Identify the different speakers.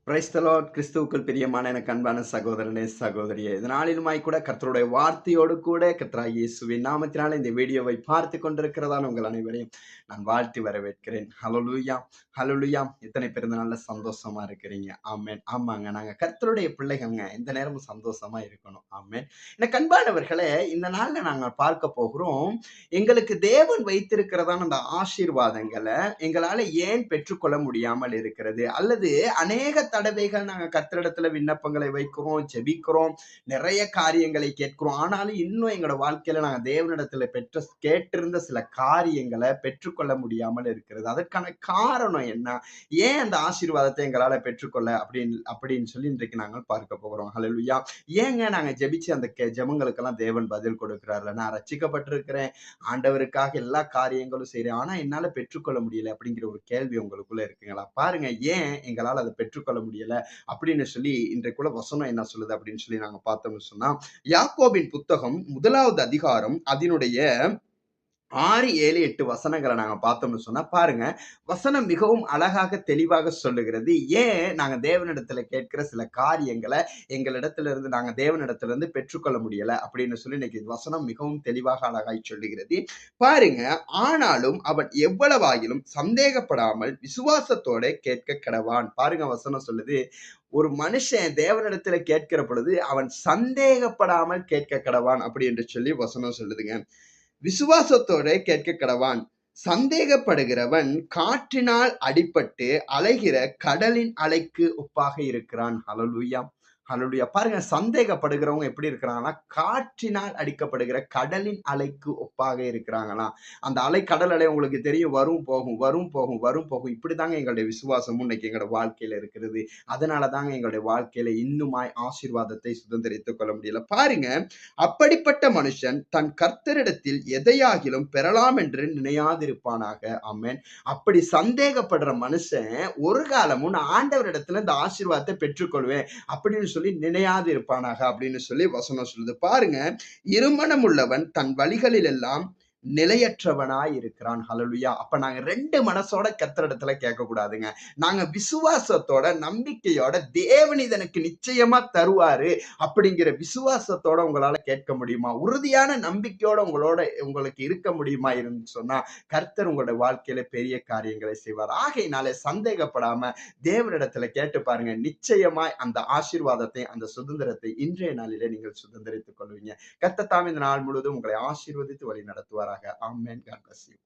Speaker 1: Praise the Lord. கிறிஸ்துவுக்குள் பிரியமான எனக்கு அன்பான சகோதரனே சகோதரியே, இந்த நாளிலுமாய் கூட கர்த்தருடைய வார்த்தையோடு கூட கர்த்தராகிய இயேசுவின் நாமத்தினால இந்த வீடியோவை பார்த்து கொண்டிருக்கிறதான உங்கள் அனைவரையும் நான் வாழ்த்தி வரவேற்கிறேன். ஹல்லேலூயா, ஹல்லேலூயா. எத்தனை பேர் இந்த நாள்ல சந்தோஷமா இருக்கிறீங்க? ஆமென். ஆமாங்க, நாங்க கர்த்தருடைய பிள்ளைகள்ங்க. இந்த நேரமும் சந்தோஷமா இருக்கணும். ஆமென். எனக்கு அன்பானவர்களே, இந்த நாள்ல நாங்க பார்க்க போகிறோம், எங்களுக்கு தேவன் வைத்திருக்கிறதான அந்த ஆசீர்வாதங்களை எங்களால ஏன் பெற்றுக்கொள்ள முடியாமல் இருக்கிறது, அல்லது அநேக தடவைகள் நாங்க கர்த்தரிடத்துல விண்ணப்பங்களை வைக்கிறோம், ஜெபிக்கிறோம், நிறைய காரியங்களை கேட்கிறோம். ஆனாலும் இன்னும் எங்களோட வாழ்க்கையில நாங்க தேவனிடத்துல கேட்டிருந்த சில காரியங்களை பெற்றுக்கொள்ள முடியாமல் இருக்கிறது. அதற்கான காரணம் என்ன? ஏன் அந்த ஆசீர்வாதத்தை எங்களால பெற்றுக்கொள்ள அப்படின்னு சொல்லி இன்றைக்கு நாங்கள் பார்க்க போகிறோம். ஹல்லேலூயா. ஏங்க நாங்க ஜெபிச்சு அந்த ஜெபங்களுக்கெல்லாம் தேவன் பதில் கொடுக்கிறார்ல? நான் ரட்சிக்கப்பட்டிருக்கிறேன், ஆண்டவருக்காக எல்லா காரியங்களும் செய்றேன், ஆனா என்னால பெற்றுக்கொள்ள முடியல அப்படிங்கிற ஒரு கேள்வி உங்களுக்குள்ள இருக்குங்களா? பாருங்க, ஏன் எங்களால அதை பெற்றுக்கொள்ள முடியல அப்படின்னு சொல்லி இன்றைக்குள்ள வசனம் என்ன சொல்லுது அப்படின்னு சொல்லி நாங்க பார்த்தோம்னு சொன்னா, யாக்கோபின் புத்தகம் 1வது அதிகாரம் அதனுடைய 6, 7, 8 வசனங்களை நாங்க பார்த்தோம்னு சொன்னா பாருங்க, வசனம் மிகவும் அழகாக தெளிவாக சொல்லுகிறது. ஏன் நாங்க தேவனிடத்துல கேட்கிற சில காரியங்களை எங்களிடத்துல இருந்து நாங்க தேவனிடத்துல இருந்து பெற்றுக்கொள்ள முடியல அப்படின்னு சொல்லி இன்னைக்கு வசனம் மிகவும் தெளிவாக அழகாய் சொல்லுகிறது. பாருங்க, ஆனாலும் அவன் எவ்வளவாகிலும் சந்தேகப்படாமல் விசுவாசத்தோட கேட்க கடவான். பாருங்க, வசனம் சொல்லுது, ஒரு மனுஷன் தேவனிடத்துல கேட்கிற பொழுது அவன் சந்தேகப்படாமல் கேட்க கடவான் அப்படி என்று சொல்லி வசனம் சொல்லுதுங்க. விசுவாசத்தோட கேட்க கடவான். சந்தேகப்படுகிறவன் காற்றினால் அடிபட்டு அலைகிற கடலின் அலைக்கு ஒப்பாக இருக்கிறான். ஹல்லேலூயா, ஹல்லேலூயா. பாருங்க, சந்தேகப்படுகிறவங்க எப்படி இருக்கிறாங்கன்னா, காற்றினால் அடிக்கப்படுகிற கடலின் அலைக்கு ஒப்பாக இருக்கிறாங்களாம். அந்த அலை, கடல் அலை உங்களுக்கு தெரியும், வரும் போகும், வரும் போகும், வரும் போகும். இப்படிதாங்க எங்களுடைய விசுவாசமும் இன்னைக்கு எங்களோட வாழ்க்கையில இருக்கிறது. அதனால தாங்க எங்களுடைய வாழ்க்கையில இன்னுமாய் ஆசீர்வாதத்தை சுதந்திரித்துக் கொள்ள முடியல. பாருங்க, அப்படிப்பட்ட மனுஷன் தன் கர்த்தரிடத்தில் எதையாகிலும் பெறலாம் என்று நினையாதிருப்பானாக. ஆமென். அப்படி சந்தேகப்படுற மனுஷன் ஒரு காலமும் நான் ஆண்டவரிடத்துல இந்த ஆசீர்வாதத்தை பெற்றுக்கொள்வேன் அப்படின்னு சொல்லி நினையாது இருப்பானாக அப்படின்னு சொல்லி வசனம் சொல்லுது. பாருங்க, இருமனம் உள்ளவன் தன் வழிகளில் எல்லாம் நிலையற்றவனாய் இருக்கிறான். ஹல்லேலூயா. அப்ப நாங்க 2 மனசோட கர்த்தரிடத்துல கேட்க கூடாதுங்க. நாங்க விசுவாசத்தோட, நம்பிக்கையோட, தேவன் இதனுக்கு நிச்சயமா தருவாரு அப்படிங்கிற விசுவாசத்தோட உங்களால கேட்க முடியுமா? உறுதியான நம்பிக்கையோட உங்களுக்கு இருக்க முடியுமா இருந்து சொன்னா கர்த்தர் உங்களோட வாழ்க்கையில பெரிய காரியங்களை செய்வார். ஆகையினால சந்தேகப்படாம தேவனிடத்துல கேட்டு பாருங்க. நிச்சயமாய் அந்த ஆசீர்வாதத்தை, அந்த சுதந்திரத்தை இன்றைய நாளிலே நீங்கள் சுதந்திரித்துக் கொள்வீங்க. கர்த்தர் தாமே இந்த நாள் முழுவதும் உங்களை ஆசீர்வதித்து வழி நடத்துவார். Amen. God bless you.